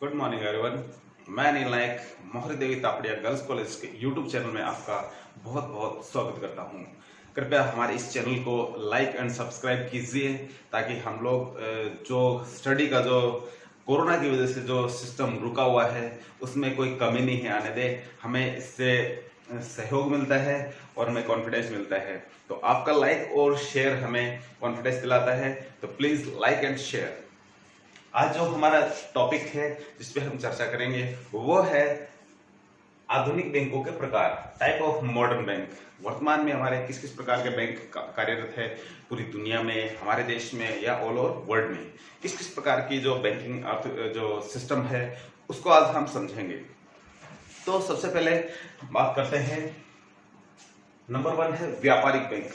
Good morning everyone. मैं नील नायक मोहरी देवी Tapadia girls college के यूट्यूब चैनल में आपका बहुत बहुत स्वागत करता हूं। कृपया हमारे इस चैनल को लाइक एंड सब्सक्राइब कीजिए ताकि हम लोग जो स्टडी का जो कोरोना की वजह से जो सिस्टम रुका हुआ है उसमें कोई कमी नहीं आने दे। हमें इससे सहयोग मिलता है और हमें कॉन्फिडेंस मिलता है। तो आपका लाइक और शेयर हमें कॉन्फिडेंस दिलाता है, तो प्लीज लाइक एंड शेयर। आज जो हमारा टॉपिक है जिस पे हम चर्चा करेंगे वो है आधुनिक बैंकों के प्रकार, टाइप ऑफ मॉडर्न बैंक। वर्तमान में हमारे किस किस प्रकार के बैंक कार्यरत है पूरी दुनिया में, हमारे देश में या ऑल ओवर वर्ल्ड में, किस किस प्रकार की जो बैंकिंग जो सिस्टम है उसको आज हम समझेंगे। तो सबसे पहले बात करते हैं, नंबर 1 है व्यापारिक बैंक।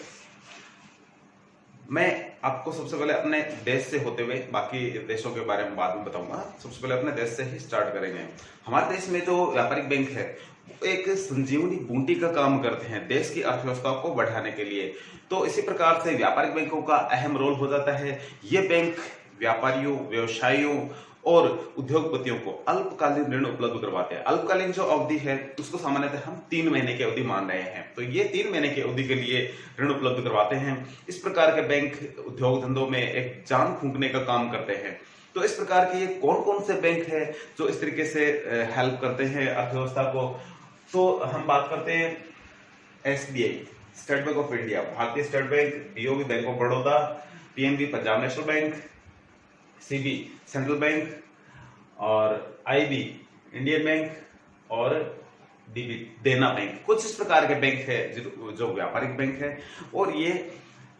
मैं आपको सबसे पहले अपने देश से होते हुए बाकी देशों के बारे में बाद में बताऊंगा। सबसे पहले अपने देश से ही स्टार्ट करेंगे। हमारे देश में जो व्यापारिक बैंक है वो एक संजीवनी बूटी का काम करते हैं देश की अर्थव्यवस्था को बढ़ाने के लिए। तो इसी प्रकार से व्यापारिक बैंकों का अहम रोल हो जाता है। ये बैंक व्यापारियों, व्यवसायियों और उद्योगपतियों को अल्पकालीन ऋण उपलब्ध करवाते हैं। अल्पकालीन जो अवधि है उसको सामान्यतः हम 3 महीने की अवधि मान रहे हैं। तो ये 3 महीने की अवधि के लिए ऋण उपलब्ध करवाते हैं। इस प्रकार के बैंक उद्योग धंधों में एक जान फूंकने का काम करते हैं। तो इस प्रकार के ये कौन कौन से बैंक है जो इस तरीके से हेल्प करते हैं अर्थव्यवस्था को। तो हम बात करते हैं SBI, State Bank of India, Bharatiya State Bank, BOB Bank of Baroda, PNB Punjab National Bank, CB Central Bank और आईबी इंडियन बैंक और डीबी देना बैंक। कुछ इस प्रकार के बैंक है जो व्यापारिक बैंक है और ये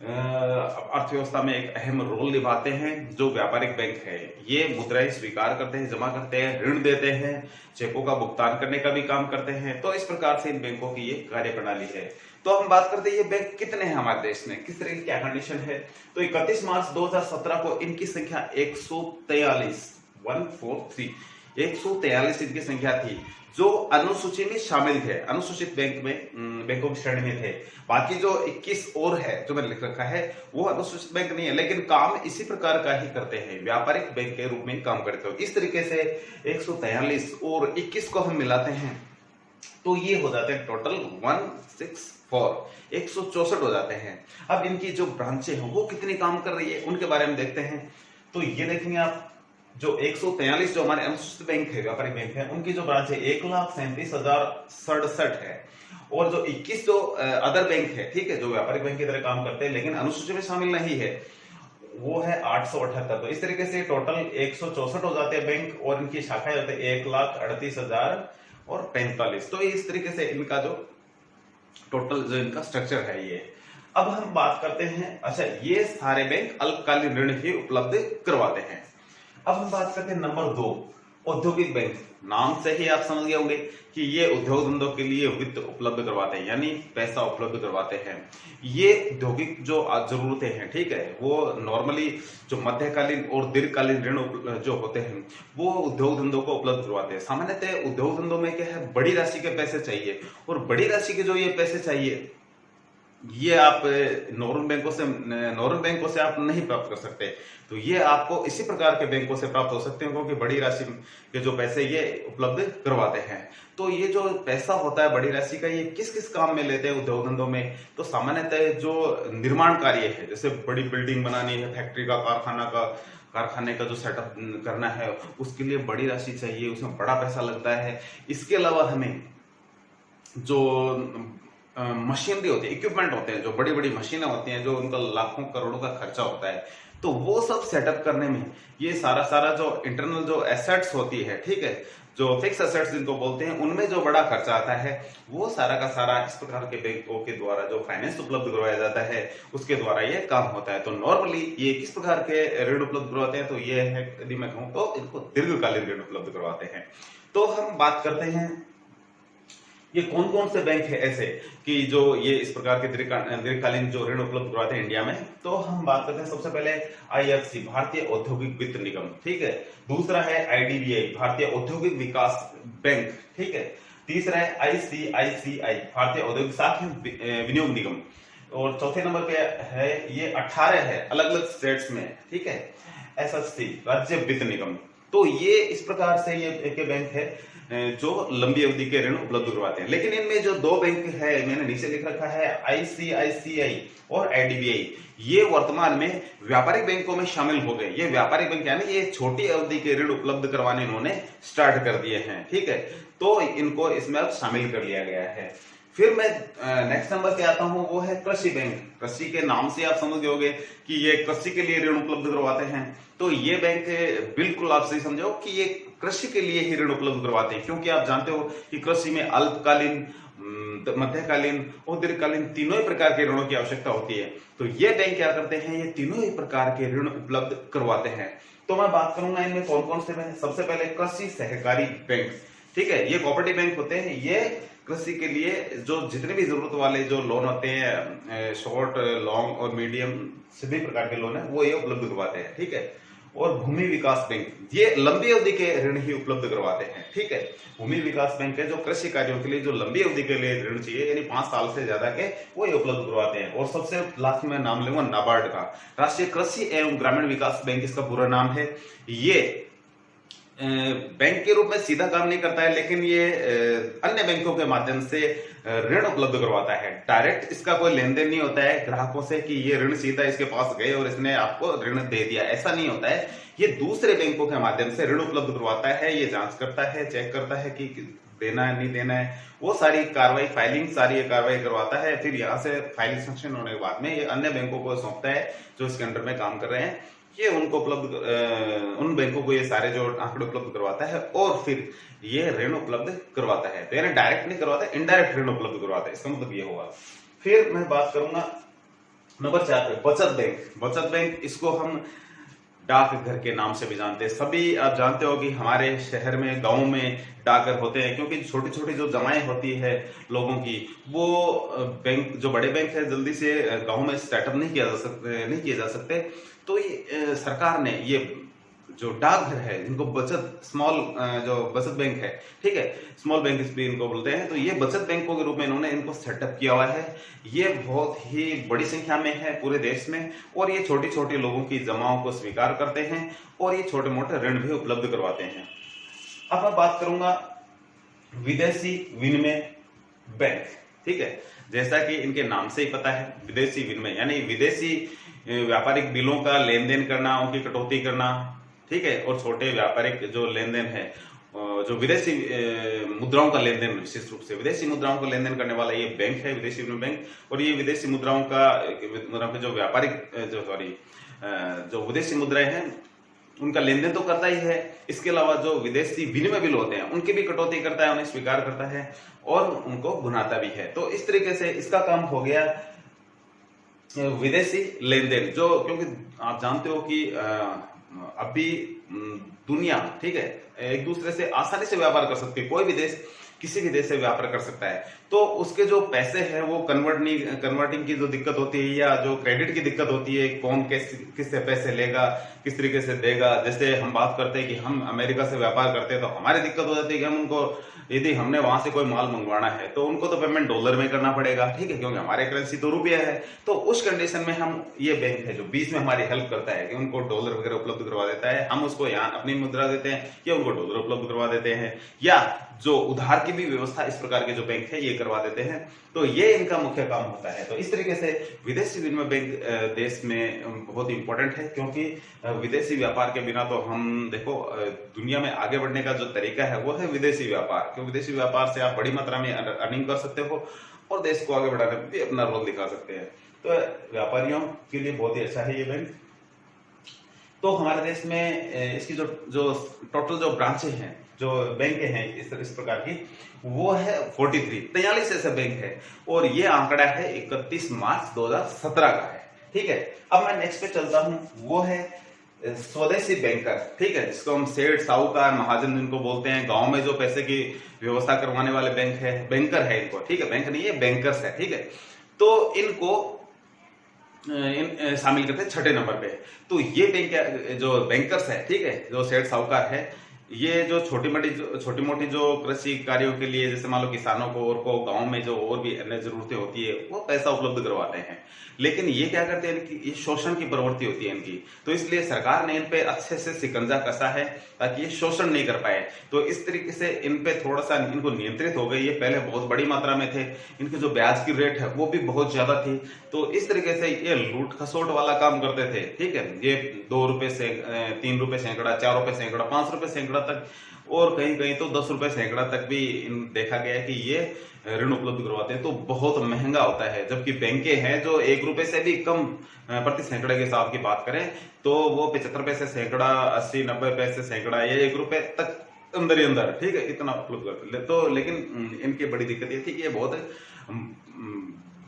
अर्थव्यवस्था में एक अहम रोल निभाते हैं। जो व्यापारिक बैंक है ये मुद्राएं स्वीकार करते हैं, जमा करते हैं, ऋण देते हैं, चेकों का भुगतान करने का भी काम करते हैं। तो इस प्रकार से इन बैंकों की ये कार्य प्रणाली है। तो हम बात करते हैं ये बैंक कितने हैं हमारे देश में, किस तरह की क्या कंडीशन है। तो 31 मार्च 2017 को इनकी संख्या 143 इनकी संख्या थी जो अनुसूची में शामिल थे, अनुसूचित बैंक में बैंकों की श्रेणी में थे। बाकी जो 21 और है जो मैंने लिख रखा है वो अनुसूचित बैंक नहीं है, लेकिन काम इसी प्रकार का ही करते हैं, व्यापारिक बैंक के रूप में काम करते हो। इस तरीके से 143 और 21 को हम मिलाते हैं तो ये हो जाते हैं टोटल 164 हो जाते हैं। अब इनकी जो ब्रांचें हैं वो कितनी काम कर रही है उनके बारे में देखते हैं। तो ये देखेंगे आप, जो 143 जो हमारे अनुसूचित बैंक है, व्यापारिक बैंक है, उनकी जो ब्रांच है 1,37,067 है। और जो 21 जो अदर बैंक है, ठीक है, जो व्यापारिक बैंक की तरह काम करते हैं लेकिन अनुसूची में शामिल नहीं है, वो है 878। तो इस तरीके से टोटल 164 हो जाते हैं बैंक और इनकी शाखाएं होते हैं 1,38,045। तो इस तरीके से इनका जो टोटल जो इनका स्ट्रक्चर है ये। अब हम बात करते हैं, अच्छा ये सारे बैंक अल्पकालीन ऋण ही उपलब्ध करवाते हैं। अब हम बात करते हैं नंबर 2, औद्योगिक बैंक। नाम से ही आप समझ गए होंगे कि ये उद्योग धंधों के लिए वित्त उपलब्ध करवाते हैं, यानी पैसा उपलब्ध करवाते हैं। ये औद्योगिक जो जरूरतें हैं, ठीक है, वो नॉर्मली जो मध्यकालीन और दीर्घकालीन ऋण जो होते हैं वो उद्योग धंधों को उपलब्ध करवाते हैं। सामान्यतः उद्योग धंधों में क्या है, बड़ी राशि के पैसे चाहिए और बड़ी राशि के जो ये पैसे चाहिए ये आप नॉर्मल बैंकों से आप नहीं प्राप्त कर सकते। तो ये आपको इसी प्रकार के बैंकों से प्राप्त हो सकते हैं क्योंकि बड़ी राशि के जो पैसे ये उपलब्ध करवाते हैं। तो ये जो पैसा होता है बड़ी राशि का, ये किस किस काम में लेते हैं उद्योग धंधों में। तो सामान्यतः जो निर्माण कार्य है, जैसे बड़ी बिल्डिंग बनानी है, फैक्ट्री का, कारखाने का जो सेटअप करना है, उसके लिए बड़ी राशि चाहिए, उसमें बड़ा पैसा लगता है। इसके अलावा हमें जो मशीनरी होती है, इक्विपमेंट होते हैं, जो बड़ी बड़ी मशीनें होती हैं, जो उनका लाखों करोड़ों का खर्चा होता है, तो वो सब सेटअप करने में ये सारा जो इंटरनल जो एसेट्स होती है, ठीक है, जो फिक्स एसेट्स जिनको बोलते हैं, उनमें जो बड़ा खर्चा आता है वो सारा का सारा इस प्रकार के बैंकों के द्वारा जो फाइनेंस उपलब्ध करवाया जाता है उसके द्वारा ये काम होता है। तो नॉर्मली ये किस प्रकार के ऋण उपलब्ध करवाते हैं, तो ये है, यदि मैं कहूं तो इनको दीर्घकालीन ऋण उपलब्ध करवाते हैं। तो हम बात करते हैं ये कौन कौन से बैंक है ऐसे कि जो ये इस प्रकार के दीर्घकालीन जो ऋण उपलब्ध करवाते हैं इंडिया में। तो हम बात करते हैं सबसे पहले आईएफसी, भारतीय औद्योगिक वित्त निगम, ठीक है। दूसरा है आईडीबीआई, भारतीय औद्योगिक विकास बैंक, ठीक है। तीसरा है आईसीआईसीआई, भारतीय औद्योगिक साख विनियोग निगम। और चौथे नंबर पे है, ये 18 है अलग अलग स्टेट्स में, ठीक है, एसएससी, राज्य वित्त निगम। तो ये इस प्रकार से ये एक बैंक है जो लंबी अवधि के ऋण उपलब्ध करवाते हैं। लेकिन इनमें जो दो बैंक है, मैंने नीचे लिख रखा है आईसीआईसीआई और आईडीबीआई, ये वर्तमान में व्यापारिक बैंकों में शामिल हो गए। ये व्यापारिक बैंक यानी ये छोटी अवधि के ऋण उपलब्ध करवाने इन्होंने स्टार्ट कर दिए हैं, ठीक है। तो इनको इसमें अब शामिल कर लिया गया है। फिर मैं नेक्स्ट नंबर पे आता हूं, वो है कृषि बैंक। कृषि के नाम से आप समझ गए होंगे कि ये कृषि के लिए ऋण उपलब्ध करवाते हैं। तो ये बैंक बिल्कुल आप सही समझो कि ये कृषि के लिए ही ऋण उपलब्ध करवाते हैं, क्योंकि आप जानते हो कि कृषि में अल्पकालीन, मध्यकालीन और दीर्घकालीन तीनों ही प्रकार के ऋणों की आवश्यकता होती है। तो ये बैंक क्या करते हैं, ये तीनों ही प्रकार के ऋण उपलब्ध करवाते हैं। तो मैं बात करूंगा इनमें कौन कौन से बैंक। सबसे पहले कृषि सहकारी बैंक, ठीक है। ये कोऑपरेटिव बैंक होते हैं। ये कृषि के लिए जो जितने भी जरूरत वाले जो लोन होते हैं, शॉर्ट, लॉन्ग और मीडियम सभी प्रकार के लोन है वो ये उपलब्ध करवाते हैं, ठीक है। और भूमि विकास बैंक, ये लंबी अवधि के ऋण ही उपलब्ध करवाते हैं, ठीक है। भूमि विकास बैंक है जो कृषि कार्यों के लिए जो लंबी अवधि के लिए ऋण चाहिए, यानी 5 साल से ज्यादा के, वो ये उपलब्ध करवाते हैं। और सबसे लास्ट में नाम लूंगा नाबार्ड का, राष्ट्रीय कृषि एवं ग्रामीण विकास बैंक इसका पूरा नाम है। ये बैंक के रूप में सीधा काम नहीं करता है, लेकिन ये अन्य बैंकों के माध्यम से ऋण उपलब्ध करवाता है। डायरेक्ट इसका कोई लेन देन नहीं होता है ग्राहकों से कि ये ऋण सीधा इसके पास गए और इसने आपको ऋण दे दिया, ऐसा नहीं होता है। ये दूसरे बैंकों के माध्यम से ऋण उपलब्ध करवाता है। ये जांच करता है, चेक करता है कि देना है नहीं देना है, वो सारी कार्रवाई, फाइलिंग सारी कार्रवाई करवाता है। फिर यहाँ से फाइलिंग सैंक्शन होने के बाद में ये अन्य बैंकों को सौंपता है जो इसके अंडर में काम कर रहे हैं। ये उनको उपलब्ध, उन बैंकों को ये सारे जो आंकड़े उपलब्ध करवाता है और फिर ये ऋण उपलब्ध करवाता है। तो यानी डायरेक्ट नहीं करवाता, इनडायरेक्ट ऋण उपलब्ध करवाता है, इसका मतलब ये होगा। फिर मैं बात करूंगा नंबर 4 पे, बचत बैंक। बचत बैंक, इसको हम डाकघर के नाम से भी जानते हैं। सभी आप जानते हो कि हमारे शहर में, गांव में डाकघर होते हैं, क्योंकि छोटी छोटी जो जमाएं होती है लोगों की, वो बैंक, जो बड़े बैंक है, जल्दी से गांव में सेटअप नहीं किए जा सकते। तो ये सरकार ने ये जो डाकघर है, इनको बचत, स्मॉल जो बचत बैंक है, ठीक है, स्मॉल बैंक भी इनको बोलते हैं। तो ये बचत बैंकों के रूप में इन्होंने इनको सेटअप किया हुआ है। ये बहुत ही बड़ी संख्या में है पूरे देश में, और ये छोटी छोटी लोगों की जमाओं को स्वीकार करते हैं और ये छोटे मोटे ऋण भी उपलब्ध करवाते हैं। अब मैं बात करूंगा विदेशी विनिमय बैंक, ठीक है। जैसा कि इनके नाम से ही पता है, विदेशी विनिमय यानी विदेशी व्यापारिक बिलों का लेन देन करना, उनकी कटौती करना, ठीक है। और छोटे व्यापारिक जो लेन देन है, जो विदेशी मुद्राओं का लेन देन, विशेष रूप से विदेशी मुद्राओं का लेन देन करने वाला ये बैंक है, विदेशी विनिमय बैंक। और ये विदेशी मुद्राओं के जो व्यापारिक जो विदेशी मुद्राएं हैं उनका लेन देन तो करता ही है, इसके अलावा जो विदेशी विनिमय बिल होते हैं उनकी भी कटौती करता है, उन्हें स्वीकार करता है और उनको भुनाता भी है। तो इस तरीके से इसका काम हो गया विदेशी लेन देन। जो, क्योंकि आप जानते हो कि अभी दुनिया, ठीक है, एक दूसरे से आसानी से व्यापार कर सकती है। कोई भी देश किसी भी देश से व्यापार कर सकता है, तो उसके जो पैसे हैं वो कन्वर्टिंग की जो दिक्कत होती है, या जो क्रेडिट की दिक्कत होती है, कौन किससे पैसे लेगा, किस तरीके से देगा। जैसे हम बात करते हैं कि हम अमेरिका से व्यापार करते हैं, तो हमारी दिक्कत हो जाती है कि हम उनको, यदि हमने वहां से कोई माल मंगवाना है तो उनको तो पेमेंट डॉलर में करना पड़ेगा, ठीक है, क्योंकि हमारे करेंसी तो रुपया है। तो उस कंडीशन में हम, ये बैंक है जो बीच में हमारी हेल्प करता है कि उनको डॉलर वगैरह उपलब्ध करवा देता है, हम उसको यहाँ अपनी मुद्रा देते हैं या उनको डॉलर उपलब्ध करवा देते हैं, या जो उधार की भी व्यवस्था इस प्रकार के जो बैंक है ये करवा देते हैं। तो ये इनका मुख्य काम होता है। तो इस तरीके से विदेशी विनिमय बैंक देश में बहुत इंपॉर्टेंट है, क्योंकि विदेशी व्यापार के बिना तो हम देखो, दुनिया में आगे बढ़ने का जो तरीका है वो है विदेशी व्यापार। क्योंकि विदेशी व्यापार से आप बड़ी मात्रा में अर्निंग कर सकते हो और देश को आगे बढ़ाने में भी अपना रोल दिखा सकते हैं। तो व्यापारियों के लिए बहुत ही अच्छा है ये बैंक। तो हमारे देश में इसकी जो टोटल जो ब्रांचें हैं, जो बैंक हैं इस प्रकार की, वो है 43 ऐसे बैंक है, और ये आंकड़ा है 31 मार्च 2017 का है, ठीक है। अब मैं नेक्स्ट पे चलता हूं, वो है स्वदेशी बैंकर, ठीक है, जिसको हम सेठ, साहूकार, महाजन जिनको बोलते हैं। गांव में जो पैसे की व्यवस्था करवाने वाले बैंक है, बैंकर है इनको, ठीक है, बैंक नहीं है, बैंकर्स है, ठीक है। तो इनको शामिल करते हैं 6ठे नंबर पे। तो ये बैंक जो बैंकर्स है, ठीक है, जो सेठ साहूकार है, ये जो छोटी मोटी जो कृषि कार्यों के लिए, जैसे मान लो किसानों को और को गांव में जो और भी अन्य जरूरतें होती है, वो पैसा उपलब्ध करवाते हैं। लेकिन ये क्या करते हैं, इनकी ये शोषण की प्रवृत्ति होती है इनकी, तो इसलिए सरकार ने इन पे अच्छे से शिकंजा कसा है ताकि ये शोषण नहीं कर पाए। तो इस तरीके से इन पे थोड़ा सा इनको नियंत्रित हो गई। ये पहले बहुत बड़ी मात्रा में थे, इनके जो ब्याज की रेट है वो भी बहुत ज्यादा थी। तो इस तरीके से ये लूट खसोट वाला काम करते थे। ठीक है, ये 2 रुपए से 3 रुपए सैकड़ा, 4 रुपए सैकड़ा, 5 रुपए सैकड़ा तक, और कहीं कहीं तो 10 रुपए सैकड़ा तक भी देखा गया है कि ये ऋण उपलब्ध करवाते हैं। तो बहुत महंगा होता है, जबकि बैंकें हैं जो 1 रुपए से भी कम प्रति सैकड़े के हिसाब की बात करें तो वो 75 पैसे सैकड़ा, 80-90 पैसे सैकड़ा, या 1 रुपए तक अंदर ही अंदर, ठीक है, इतना उपलब्ध करते। तो लेकिन इनकी बड़ी दिक्कत ये थी कि ये बहुत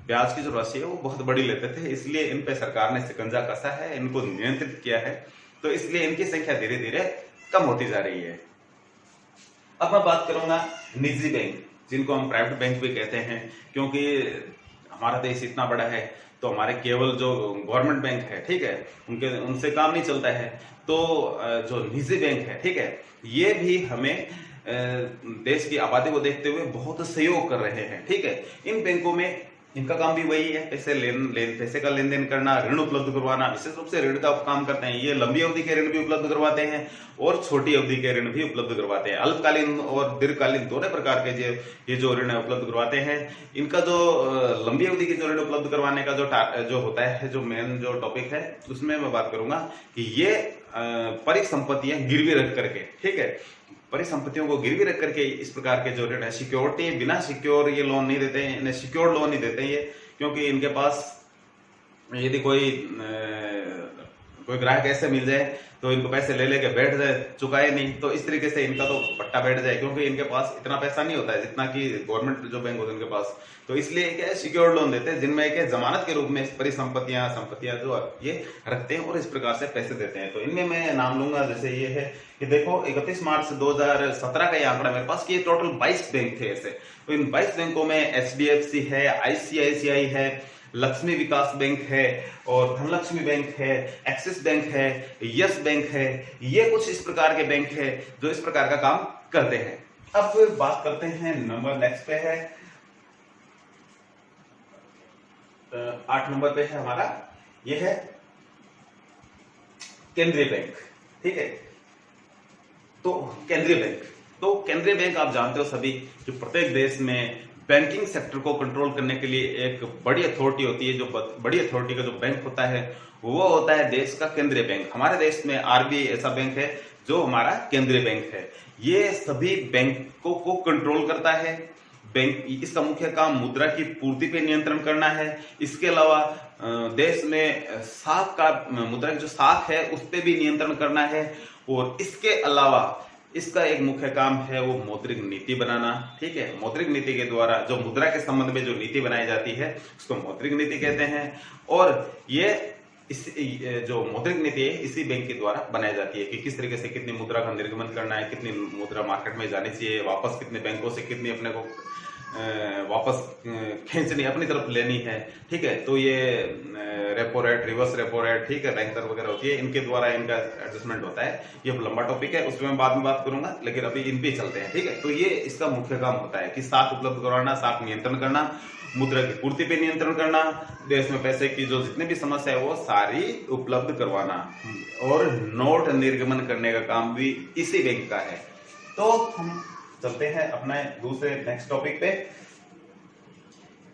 ब्याज की जो राशि है वो बहुत बड़ी लेते थे, इसलिए इन पे सरकार ने शिकंजा कसा है, इनको नियंत्रित किया है। तो इसलिए इनकी संख्या धीरे धीरे कम होती जा रही है। अब मैं बात करूंगा निजी बैंक, जिनको हम प्राइवेट बैंक भी कहते हैं, क्योंकि हमारा देश इतना बड़ा है तो हमारे केवल जो गवर्नमेंट बैंक है, ठीक है, उनसे काम नहीं चलता है। तो जो निजी बैंक है, ठीक है, ये भी हमें देश की आबादी को देखते हुए बहुत सहयोग कर रहे हैं। ठीक है, इन बैंकों में इनका काम भी वही है, पैसे का लेन देन करना, ऋण उपलब्ध करवाना। विशेष रूप से ऋण का काम करते हैं ये। लंबी अवधि के ऋण भी उपलब्ध करवाते हैं और छोटी अवधि के ऋण भी उपलब्ध करवाते हैं। अल्पकालीन और दीर्घकालीन दोनों प्रकार के ये जो ऋण उपलब्ध करवाते हैं। इनका जो लंबी अवधि के जो ऋण उपलब्ध करवाने का जो होता है, जो मेन जो टॉपिक है, उसमें मैं बात करूंगा कि ये परिसंपत्तियां गिरवी रख करके, ठीक है, परिसंपत्तियों को गिरवी रख करके इस प्रकार के जो ऋण है, सिक्योरिटी, बिना सिक्योर ये लोन नहीं देते हैं, इन्हें सिक्योर्ड लोन नहीं देते हैं ये, क्योंकि इनके पास यदि कोई ग्राहक ऐसे मिल जाए तो इनको पैसे ले लेके बैठ जाए, चुकाए नहीं, तो इस तरीके से इनका तो पट्टा बैठ जाए, क्योंकि इनके पास इतना पैसा नहीं होता है जितना कि गवर्नमेंट जो बैंक होते हैं उनके पास। तो इसलिए क्या है, सिक्योर्ड लोन देते हैं, जिनमें एक जमानत के रूप में संपत्तियां जो ये रखते हैं और इस प्रकार से पैसे देते हैं। तो इनमें मैं नाम लूंगा, जैसे ये है कि देखो 31 मार्च 2017 का ये आंकड़ा मेरे पास कि टोटल 22 बैंक थे ऐसे। तो इन 22 बैंकों में HDFC है, ICICI है, लक्ष्मी विकास बैंक है, और धनलक्ष्मी बैंक है, एक्सिस बैंक है, यस बैंक है। ये कुछ इस प्रकार के बैंक है जो इस प्रकार का काम करते हैं। अब बात करते हैं नंबर नेक्स्ट पे है 8 नंबर पे है हमारा, ये है केंद्रीय बैंक। ठीक है, तो केंद्रीय बैंक आप जानते हो सभी कि प्रत्येक देश में बैंकिंग सेक्टर को कंट्रोल करने के लिए एक बड़ी अथॉरिटी होती है। जो बड़ी अथॉरिटी का जो बैंक होता है वो होता है देश का केंद्रीय बैंक। हमारे देश में RBI ऐसा बैंक है जो हमारा केंद्रीय बैंक है। ये सभी बैंकों को कंट्रोल करता है। बैंक, इसका मुख्य काम मुद्रा की पूर्ति पे नियंत्रण करना है। इसके अलावा देश में मुद्रा की जो साख है उस पे भी नियंत्रण करना है। और इसके अलावा इसका एक मुख्य काम है वो मौद्रिक नीति बनाना। ठीक है, मौद्रिक नीति के द्वारा जो मुद्रा के संबंध में जो नीति बनाई जाती है उसको मौद्रिक नीति कहते हैं। और ये जो मौद्रिक नीति है इसी बैंक के द्वारा बनाई जाती है कि किस तरीके से कितनी मुद्रा का निर्गमन करना है, कितनी मुद्रा मार्केट में जानी चाहिए, वापस कितने बैंकों से कितनी अपने को वापस खींचनी, अपनी तरफ लेनी है। ठीक है, तो ये repo rate, reverse repo rate, ठीक है, बैंक दर वगैरह होती है, इनके द्वारा इनका एडजस्टमेंट होता है। ये लंबा टॉपिक है, उसमें मैं बाद में बात करूंगा, लेकिन अभी इन पे चलते हैं। ठीक है, तो ये इसका मुख्य काम होता है कि साख उपलब्ध करवाना, साख नियंत्रण करना, मुद्रा की पूर्ति पे नियंत्रण करना, देश में पैसे की जो जितनी भी समस्या है वो सारी उपलब्ध करवाना, और नोट निर्गमन करने का काम भी इसी बैंक का है। तो हम चलते हैं अपने दूसरे नेक्स्ट टॉपिक पे।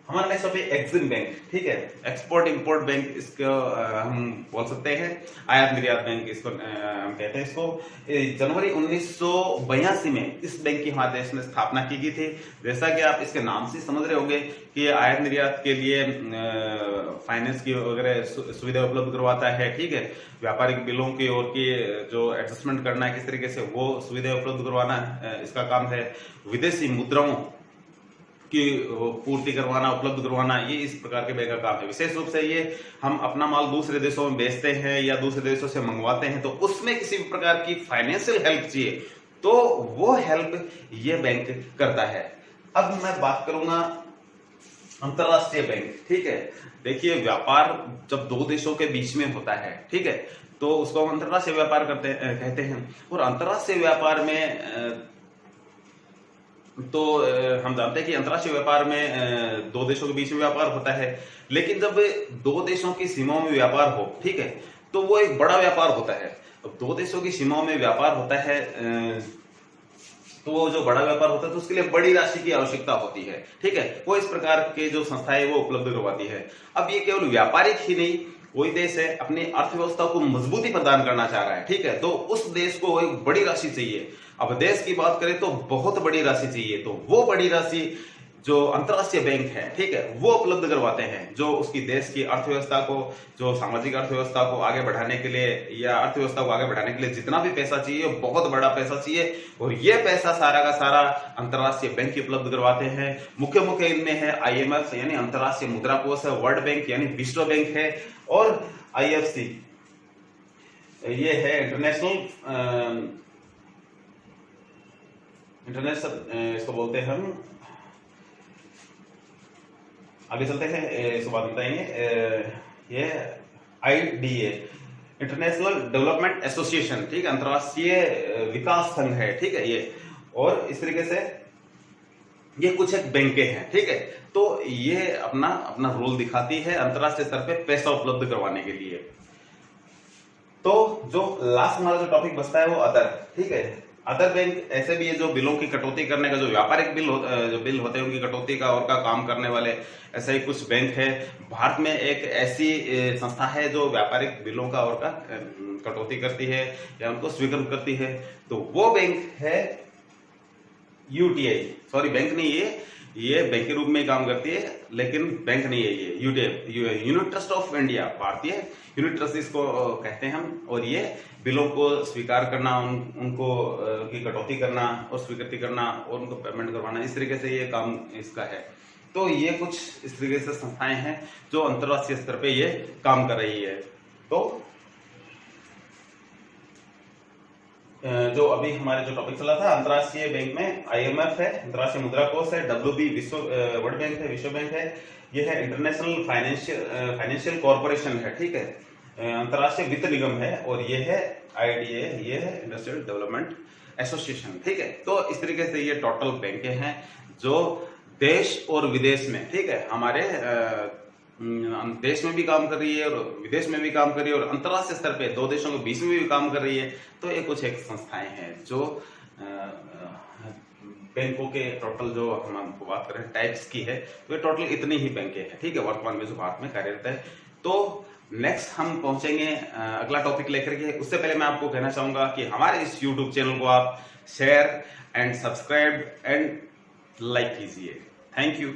हमारा नेक्स्ट टॉपिक एक्सिम बैंक। ठीक है, एक्सपोर्ट इंपोर्ट बैंक इसको हम बोल सकते हैं, आयात निर्यात बैंक इसको हम कहते हैं इसको। जनवरी 1982 में इस बैंक की हमारे देश में स्थापना की गई थी। जैसा कि आप इसके नाम से समझ रहे होंगे कि ये आयात निर्यात के लिए फाइनेंस की वगैरह सुविधा उपलब्ध करवाता है। ठीक है, व्यापारिक बिलों की और की जो एडजस्टमेंट करना है किस तरीके से वो सुविधा उपलब्ध करवाना इसका काम है। विदेशी मुद्राओं की पूर्ति करवाना, उपलब्ध करवाना, ये इस प्रकार के बैंक का काम है। विशेष रूप से ये हम अपना माल दूसरे देशों में बेचते हैं या दूसरे देशों से मंगवाते हैं, तो उसमें किसी भी प्रकार की फाइनेंशियल हेल्प चाहिए तो वो हेल्प ये बैंक करता है। अब मैं बात करूंगा अंतरराष्ट्रीय बैंक। ठीक है, देखिए व्यापार जब दो देशों के बीच में होता है, ठीक है, तो उसको हम अंतर्राष्ट्रीय व्यापार कहते हैं। और अंतर्राष्ट्रीय व्यापार में हम जानते हैं कि अंतर्राष्ट्रीय व्यापार में दो देशों के बीच में व्यापार होता है, लेकिन जब दो देशों की सीमाओं में व्यापार हो, ठीक है, तो वो एक बड़ा व्यापार होता है। अब दो देशों की सीमाओं में व्यापार होता है तो वो जो बड़ा व्यापार होता है तो उसके लिए बड़ी राशि की आवश्यकता होती है, ठीक है। वो इस प्रकार के जो संस्थाएं वो उपलब्ध करवाती है। अब ये केवल व्यापारिक ही नहीं, कोई देश है अपनी अर्थव्यवस्था को मजबूती प्रदान करना चाह रहा है, ठीक है, तो उस देश को एक बड़ी राशि चाहिए। अब देश की बात करें तो बहुत बड़ी राशि चाहिए, तो वो बड़ी राशि जो अंतर्राष्ट्रीय बैंक है, ठीक है, वो उपलब्ध करवाते हैं, जो उसकी देश की अर्थव्यवस्था को, जो सामाजिक अर्थव्यवस्था को आगे बढ़ाने के लिए या अर्थव्यवस्था को आगे बढ़ाने के लिए जितना भी पैसा चाहिए, बहुत बड़ा पैसा चाहिए, और ये पैसा सारा का सारा अंतर्राष्ट्रीय बैंक उपलब्ध करवाते हैं। मुख्य मुख्य इनमें है IMF यानी अंतर्राष्ट्रीय मुद्रा कोष है, वर्ल्ड बैंक यानी विश्व बैंक है, और IFC ये है इंटरनेशनल इसको बोलते हैं हम, आगे चलते हैं इसको बाद बताएंगे। ये IDA इंटरनेशनल डेवलपमेंट एसोसिएशन, ठीक है, अंतर्राष्ट्रीय विकास संघ है, ठीक है ये। और इस तरीके से ये कुछ एक बैंकें हैं, ठीक है, तो ये अपना अपना रोल दिखाती है अंतर्राष्ट्रीय स्तर पे पैसा उपलब्ध करवाने के लिए। तो जो लास्ट हमारा जो टॉपिक बचता है वो अदर, ठीक है। अदर बैंक ऐसे भी है जो बिलों की कटौती करने का, जो व्यापारिक जो बिल होते हैं उनकी कटौती का और का काम करने वाले ऐसे ही कुछ बैंक है। भारत में एक ऐसी संस्था है जो व्यापारिक बिलों का और का कटौती करती है या उनको स्वीकृत करती है, तो वो बैंक है UTI। सॉरी, बैंक नहीं, ये बैंक के रूप में काम करती है, लेकिन बैंक नहीं है ये। UTI unit trust of India, भारतीय यूनिट ट्रस्ट इसको कहते हैं हम। और ये बिलों को स्वीकार करना, उनको की कटौती करना और स्वीकृति करना और उनको पेमेंट करवाना, इस तरीके से ये काम इसका है। तो ये कुछ इस तरीके से संस्थाएं हैं जो अंतर्राष्ट्रीय स्तर पे ये काम कर रही है। तो जो अभी हमारे जो टॉपिक चला था, अंतर्राष्ट्रीय बैंक में IMF है, अंतर्राष्ट्रीय मुद्रा कोष है, WB विश्व वर्ल्ड बैंक है, विश्व बैंक है, ये है इंटरनेशनल फाइनेंशियल कॉर्पोरेशन है, ठीक है, अंतर्राष्ट्रीय वित्त निगम है, और ये है IDA, ये है इंडस्ट्रियल डेवलपमेंट एसोसिएशन, ठीक है। तो इस तरीके से ये टोटल बैंकें हैं जो देश और विदेश में, ठीक है, हमारे देश में भी काम कर रही है और विदेश में भी काम कर रही है और अंतर्राष्ट्रीय स्तर पे दो देशों के बीच में भी काम कर रही है। तो ये कुछ एक संस्थाएं हैं जो बैंकों के टोटल जो हम आपको बात करें टाइप्स की है, तो ये टोटल इतनी ही बैंकें हैं, ठीक है, वर्तमान में जो भारत में कार्यरत है। तो नेक्स्ट हम पहुंचेंगे अगला टॉपिक लेकर के। उससे पहले मैं आपको कहना चाहूंगा कि हमारे इस YouTube चैनल को आप share and subscribe and like कीजिए। Thank you.